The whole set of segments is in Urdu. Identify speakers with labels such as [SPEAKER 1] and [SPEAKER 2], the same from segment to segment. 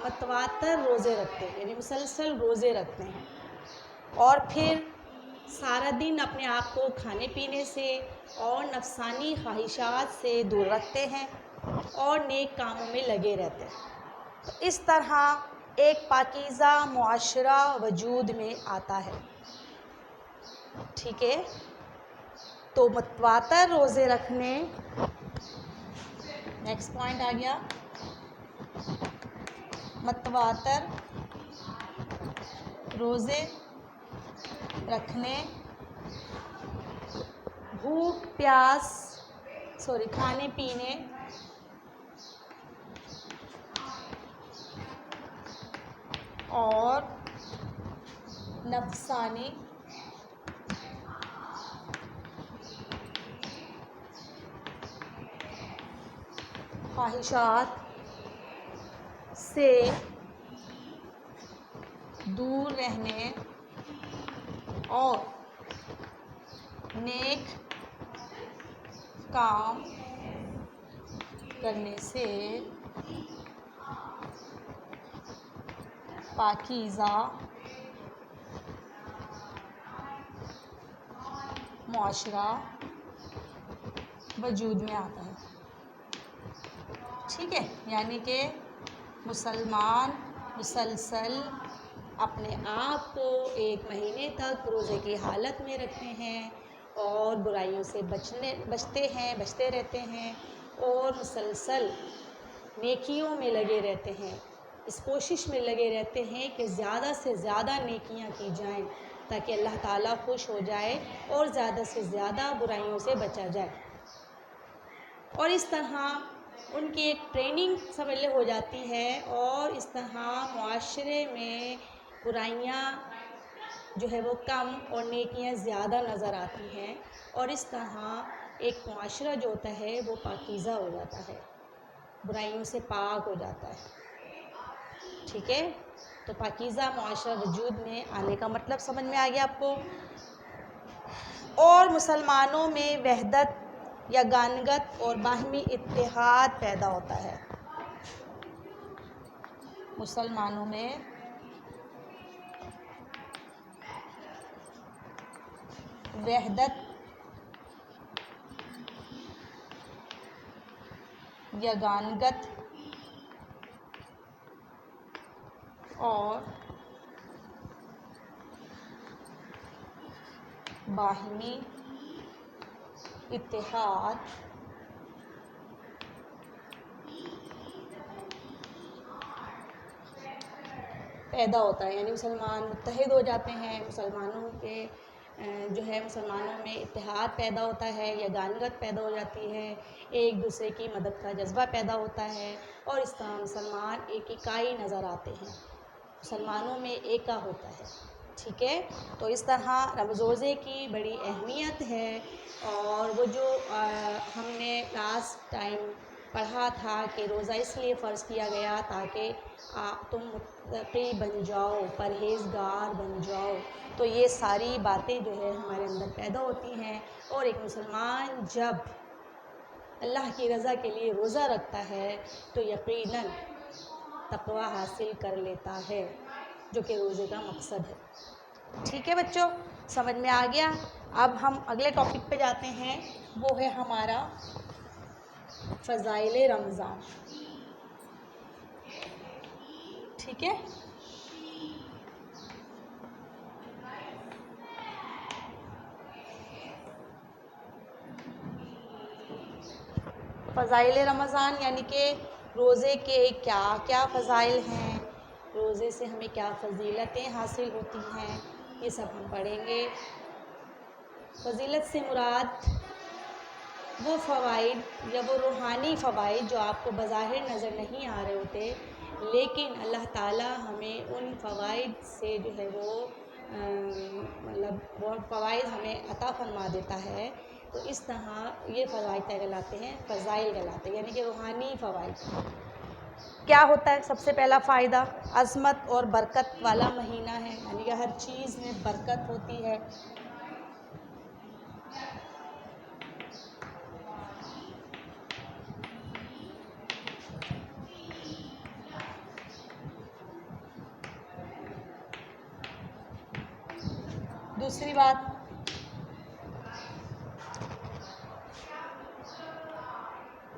[SPEAKER 1] متواتر روزے رکھتے ہیں، یعنی مسلسل روزے رکھتے ہیں، اور پھر سارا دن اپنے آپ کو کھانے پینے سے اور نفسانی خواہشات سے دور رکھتے ہیں اور نیک کاموں میں لگے رہتے ہیں، تو اس طرح ایک پاکیزہ معاشرہ وجود میں آتا ہے۔ ٹھیک ہے، تو متواتر روزے رکھنے، نیکسٹ پوائنٹ آ گیا، متواتر روزے رکھنے بھوک پیاس کھانے پینے اور نفسانی خواہشات سے دور رہنے اور نیک کام کرنے سے پاکیزہ معاشرہ وجود میں آتا ہے۔ ٹھیک ہے، یعنی کہ مسلمان مسلسل اپنے آپ کو ایک مہینے تک روزے کی حالت میں رکھتے ہیں اور برائیوں سے بچتے رہتے ہیں اور مسلسل نیکیوں میں لگے رہتے ہیں، اس کوشش میں لگے رہتے ہیں کہ زیادہ سے زیادہ نیکیاں کی جائیں تاکہ اللہ تعالیٰ خوش ہو جائے اور زیادہ سے زیادہ برائیوں سے بچا جائے، اور اس طرح ان کی ایک ٹریننگ سمجھ لے ہو جاتی ہے، اور اس طرح معاشرے میں برائیاں جو ہے وہ کم اور نیکیاں زیادہ نظر آتی ہیں، اور اس طرح ایک معاشرہ جو ہوتا ہے وہ پاکیزہ ہو جاتا ہے، برائیوں سے پاک ہو جاتا ہے۔ ٹھیک ہے، تو پاکیزہ معاشرہ وجود میں آنے کا مطلب سمجھ میں آ گیا آپ کو، اور مسلمانوں میں وحدت یگانگت اور باہمی اتحاد پیدا ہوتا ہے، مسلمانوں میں وحدت یگانگت اور باہمی اتحاد پیدا ہوتا ہے، یعنی مسلمان متحد ہو جاتے ہیں، مسلمانوں کے مسلمانوں میں اتحاد پیدا ہوتا ہے، یگانگت پیدا ہو جاتی ہے، ایک دوسرے کی مدد کا جذبہ پیدا ہوتا ہے، اور اس طرح مسلمان ایک اکائی نظر آتے ہیں، مسلمانوں میں ایکا ہوتا ہے۔ ٹھیک ہے، تو اس طرح روزے کی بڑی اہمیت ہے، اور وہ جو ہم نے لاسٹ ٹائم پڑھا تھا کہ روزہ اس لیے فرض کیا گیا تاکہ تم متقی بن جاؤ، پرہیزگار بن جاؤ، تو یہ ساری باتیں جو ہے ہمارے اندر پیدا ہوتی ہیں، اور ایک مسلمان جب اللہ کی رضا کے لیے روزہ رکھتا ہے تو یقیناً تقوی حاصل کر لیتا ہے، جو کہ روزے کا مقصد ہے۔ ٹھیک ہے بچوں، سمجھ میں آ گیا؟ اب ہم اگلے ٹاپک پہ جاتے ہیں، وہ ہے ہمارا فضائل رمضان۔ ٹھیک ہے، فضائل رمضان یعنی کہ روزے کے کیا کیا فضائل ہیں، روزے سے ہمیں کیا فضیلتیں حاصل ہوتی ہیں، یہ سب ہم پڑھیں گے۔ فضیلت سے مراد وہ فوائد یا وہ روحانی فوائد جو آپ کو بظاہر نظر نہیں آ رہے ہوتے، لیکن اللہ تعالیٰ ہمیں ان فوائد سے جو ہے وہ وہ فوائد ہمیں عطا فرما دیتا ہے، تو اس طرح یہ فوائد کہلاتے ہیں، فضائل کہلاتے ہیں، یعنی کہ روحانی فوائد۔ کیا ہوتا ہے؟ سب سے پہلا فائدہ عظمت اور برکت والا مہینہ ہے، یعنی کہ ہر چیز میں برکت ہوتی ہے، دوسری بات،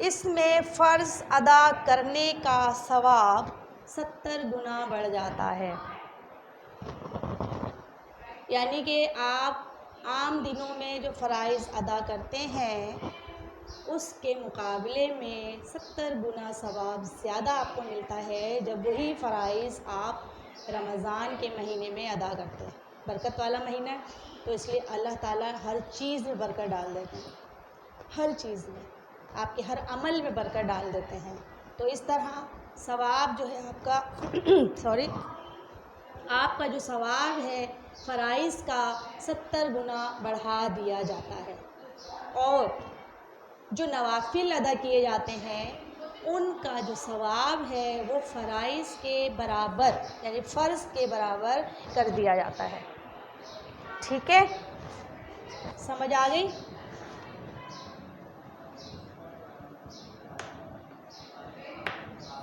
[SPEAKER 1] اس میں فرض ادا کرنے کا ثواب 70 گنا بڑھ جاتا ہے، یعنی کہ آپ عام دنوں میں جو فرائض ادا کرتے ہیں اس کے مقابلے میں 70 گنا ثواب زیادہ آپ کو ملتا ہے جب وہی فرائض آپ رمضان کے مہینے میں ادا کرتے ہیں۔ برکت والا مہینہ ہے تو اس لیے اللہ تعالیٰ ہر چیز میں برکت ڈال دیتے ہیں، ہر چیز میں، آپ کے ہر عمل میں برکت ڈال دیتے ہیں۔ تو اس طرح ثواب جو ہے آپ کا آپ کا جو ثواب ہے فرائض کا 70 گنا بڑھا دیا جاتا ہے، اور جو نوافل ادا کیے جاتے ہیں ان کا جو ثواب ہے وہ فرائض کے برابر، یعنی فرض کے برابر کر دیا جاتا ہے۔ ٹھیک ہے، سمجھ آ گئی؟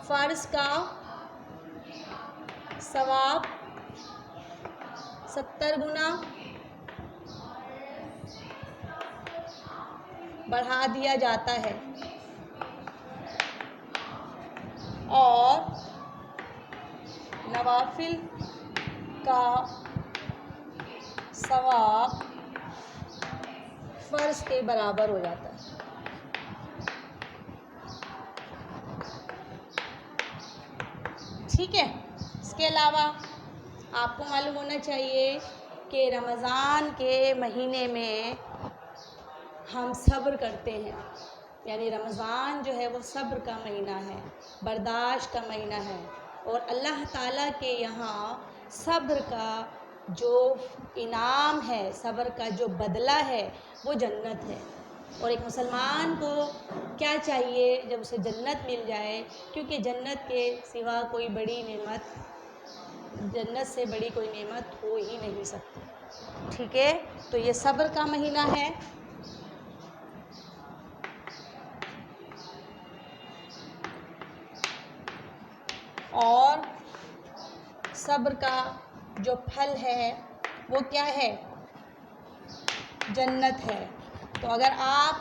[SPEAKER 1] فرض کا ثواب 70 گنا بڑھا دیا جاتا ہے، اور نوافل کا ثواب فرض کے برابر ہو جاتا ہے۔ ٹھیک ہے، اس کے علاوہ آپ کو معلوم ہونا چاہیے کہ رمضان کے مہینے میں ہم صبر کرتے ہیں، یعنی رمضان جو ہے وہ صبر کا مہینہ ہے، برداشت کا مہینہ ہے، اور اللہ تعالیٰ کے یہاں صبر کا جو انعام ہے، صبر کا جو بدلہ ہے وہ جنت ہے۔ اور ایک مسلمان کو کیا چاہیے جب اسے جنت مل جائے، کیونکہ جنت کے سوا کوئی بڑی نعمت، جنت سے بڑی کوئی نعمت ہو ہی نہیں سکتی۔ ٹھیک ہے، تو یہ صبر کا مہینہ ہے۔ اور صبر کا جو پھل ہے وہ کیا ہے؟ جنت ہے۔ تو اگر آپ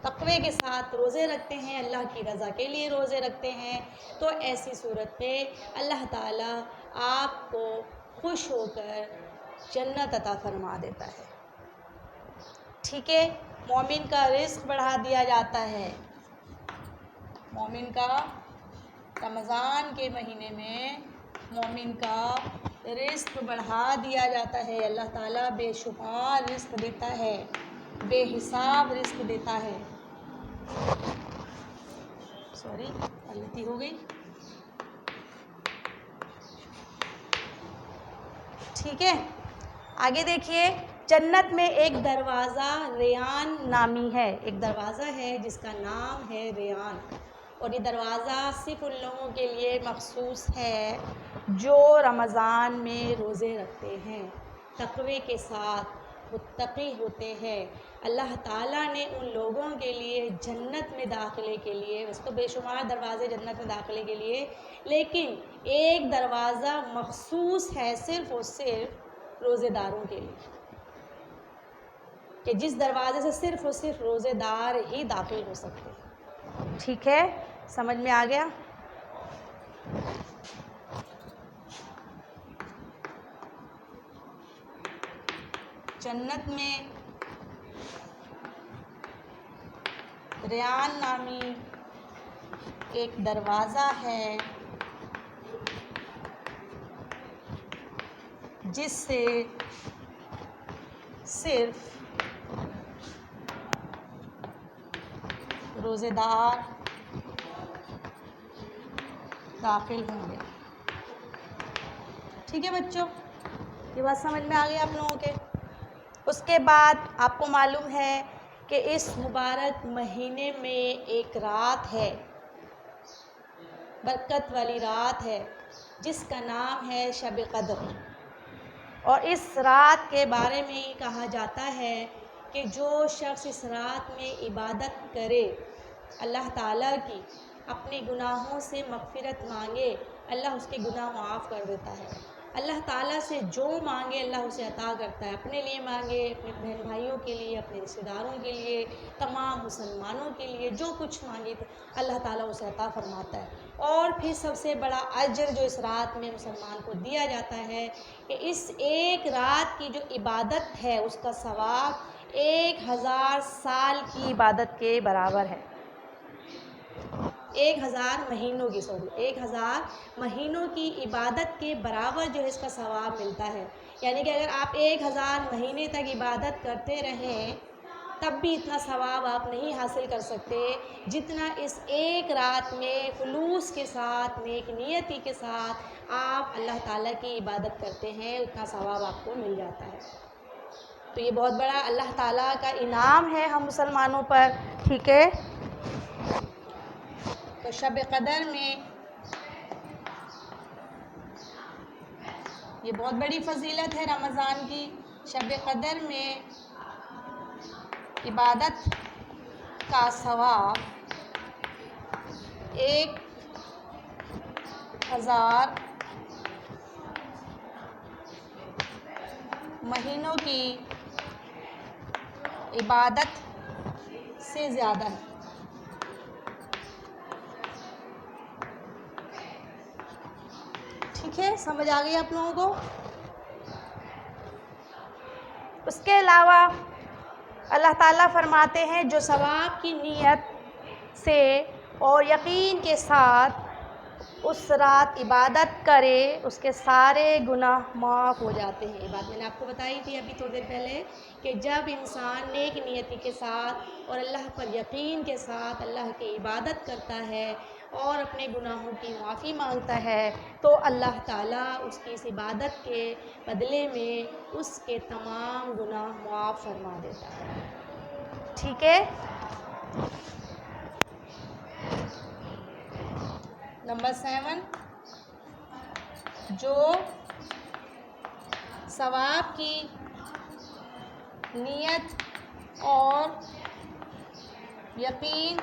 [SPEAKER 1] تقوی کے ساتھ روزے رکھتے ہیں، اللہ کی رضا کے لیے روزے رکھتے ہیں، تو ایسی صورت میں اللہ تعالیٰ آپ کو خوش ہو کر جنت عطا فرما دیتا ہے۔ ٹھیک ہے، مومن کا رزق بڑھا دیا جاتا ہے، مومن کا رمضان کے مہینے میں مومن کا رزق بڑھا دیا جاتا ہے۔ اللہ تعالیٰ بے شمار رزق دیتا ہے، بے حساب رزق دیتا ہے۔ غلطی ہو گئی۔ ٹھیک ہے، آگے دیکھیے، جنت میں ایک دروازہ ریان نامی ہے، ایک دروازہ ہے جس کا نام ہے ریان، اور یہ دروازہ صرف ان لوگوں کے لیے مخصوص ہے جو رمضان میں روزے رکھتے ہیں، تقوی کے ساتھ متقی ہوتے ہیں۔ اللہ تعالیٰ نے ان لوگوں کے لیے جنت میں داخلے کے لیے، اس کو بے شمار دروازے جنت میں داخلے کے لیے، لیکن ایک دروازہ مخصوص ہے صرف اور صرف روزے داروں کے لیے، کہ جس دروازے سے صرف اور صرف روزے دار ہی داخل ہو سکتے ہیں۔ ٹھیک ہے، سمجھ میں آ گیا؟ جنت میں ریان نامی ایک دروازہ ہے جس سے صرف روزے دار داخل ہوں گے۔ ٹھیک ہے بچوں، یہ بات سمجھ میں آ گئی آپ لوگوں کے؟ اس کے بعد آپ کو معلوم ہے کہ اس مبارک مہینے میں ایک رات ہے، برکت والی رات ہے، جس کا نام ہے شب قدر، اور اس رات کے بارے میں یہ کہا جاتا ہے کہ جو شخص اس رات میں عبادت کرے، اللہ تعالیٰ کی، اپنے گناہوں سے مغفرت مانگے، اللہ اس کے گناہ معاف کر دیتا ہے۔ اللہ تعالیٰ سے جو مانگے اللہ اسے عطا کرتا ہے. اپنے لیے مانگے، اپنے بہن بھائیوں کے لیے، اپنے رشتہ داروں کے لیے، تمام مسلمانوں کے لیے، جو کچھ مانگے اللہ تعالیٰ اسے عطا فرماتا ہے. اور پھر سب سے بڑا اجر جو اس رات میں مسلمان کو دیا جاتا ہے کہ اس ایک رات کی جو عبادت ہے اس کا ثواب 1000 سال کی عبادت کے برابر ہے. 1000 مہینوں کی 1000 مہینوں کی عبادت کے برابر جو ہے اس کا ثواب ملتا ہے. یعنی کہ اگر آپ 1000 مہینے تک عبادت کرتے رہیں تب بھی اتنا ثواب آپ نہیں حاصل کر سکتے جتنا اس ایک رات میں خلوص کے ساتھ، نیک نیتی کے ساتھ آپ اللہ تعالیٰ کی عبادت کرتے ہیں، اتنا ثواب آپ کو مل جاتا ہے. تو یہ بہت بڑا اللہ تعالیٰ کا انعام ہے ہم مسلمانوں پر. ٹھیک ہے، تو شب قدر میں یہ بہت بڑی فضیلت ہے رمضان کی. شب قدر میں عبادت کا ثواب 1000 مہینوں کی عبادت سے زیادہ ہے. ٹھیک ہے، سمجھ آ گئی آپ لوگوں کو؟ اس کے علاوہ اللہ تعالیٰ فرماتے ہیں جو ثواب کی نیت سے اور یقین کے ساتھ اس رات عبادت کرے اس کے سارے گناہ معاف ہو جاتے ہیں. یہ بات میں نے آپ کو بتائی تھی ابھی تھوڑی دیر پہلے کہ جب انسان نیک نیتی کے ساتھ اور اللہ پر یقین کے ساتھ اللہ کی عبادت کرتا ہے اور اپنے گناہوں کی معافی مانگتا ہے تو اللہ تعالیٰ اس کی اس عبادت کے بدلے میں اس کے تمام گناہ معاف فرما دیتا ہے. ٹھیک ہے، نمبر 7، جو ثواب کی نیت اور یقین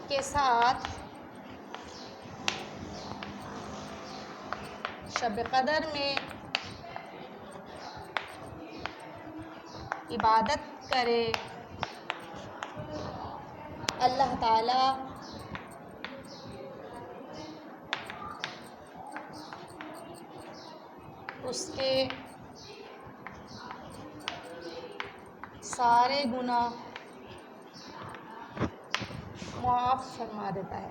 [SPEAKER 1] کے ساتھ شب قدر میں عبادت کرے اللہ تعالیٰ اس کے سارے گناہ معاف فرما دیتا ہے.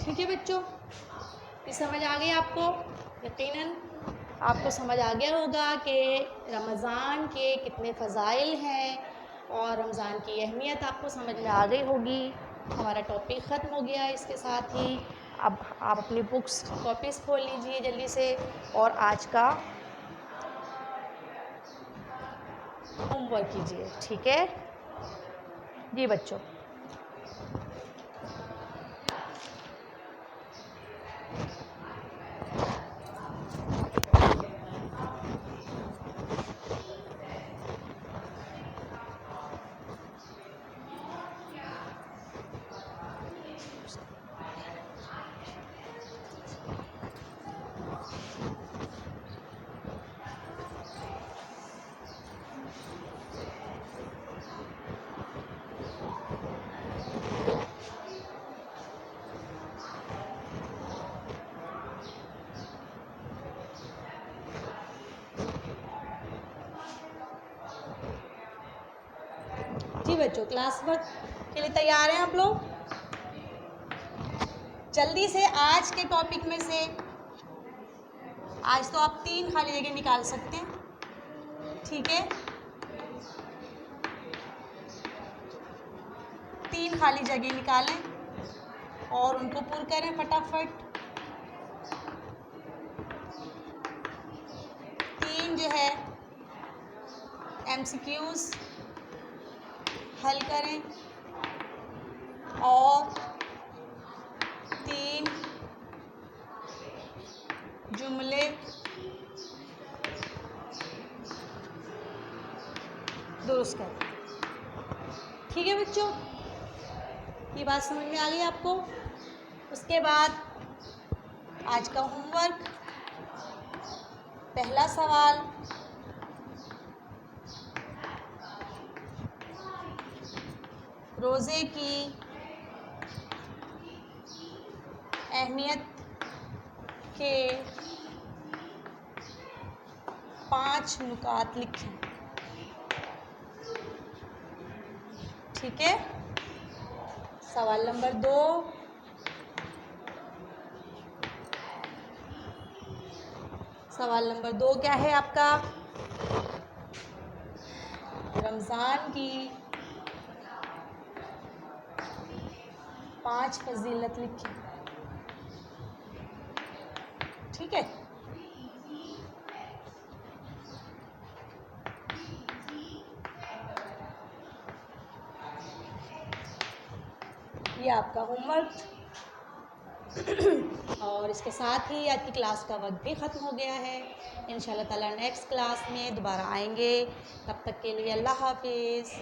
[SPEAKER 1] ٹھیک ہے بچوں، یہ سمجھ آ گئی آپ کو؟ یقیناً آپ کو سمجھ آ گیا ہوگا کہ رمضان کے کتنے فضائل ہیں اور رمضان کی اہمیت آپ کو سمجھ میں آ گئی ہوگی. ہمارا ٹاپک ختم ہو گیا اس کے ساتھ ہی. اب آپ اپنی بکس کاپیز کھول لیجئے جلدی سے اور آج کا ہوم ورک کیجئے. ٹھیک ہے جی بچوں. جی بچوں، کلاس ورک کے لیے تیار ہیں آپ لوگ؟ جلدی سے آج کے ٹاپک میں سے آج تو آپ 3 خالی جگہ نکال سکتے ہیں. ٹھیک ہے، 3 خالی جگہ نکالیں اور ان کو پر کریں فٹافٹ. 3 جو ہے MCQs حل کریں اور 3 جملے درست کریں. ٹھیک ہے بچوں؟ یہ بات سمجھ میں آ گئی آپ کو؟ اس کے بعد آج کا ہوم ورک، پہلا سوال، روزے کی اہمیت کے 5 نکات لکھیں. ٹھیک ہے. سوال نمبر 2، سوال نمبر 2 کیا ہے آپ کا؟ رمضان کی 5 فضیلت لکھیں. ٹھیک ہے. یہ آپ کا ہوم ورک، اور اس کے ساتھ ہی آج کی کلاس کا وقت بھی ختم ہو گیا ہے. انشاء اللہ تعالیٰ نیکسٹ کلاس میں دوبارہ آئیں گے. تب تک کے لیے اللہ حافظ.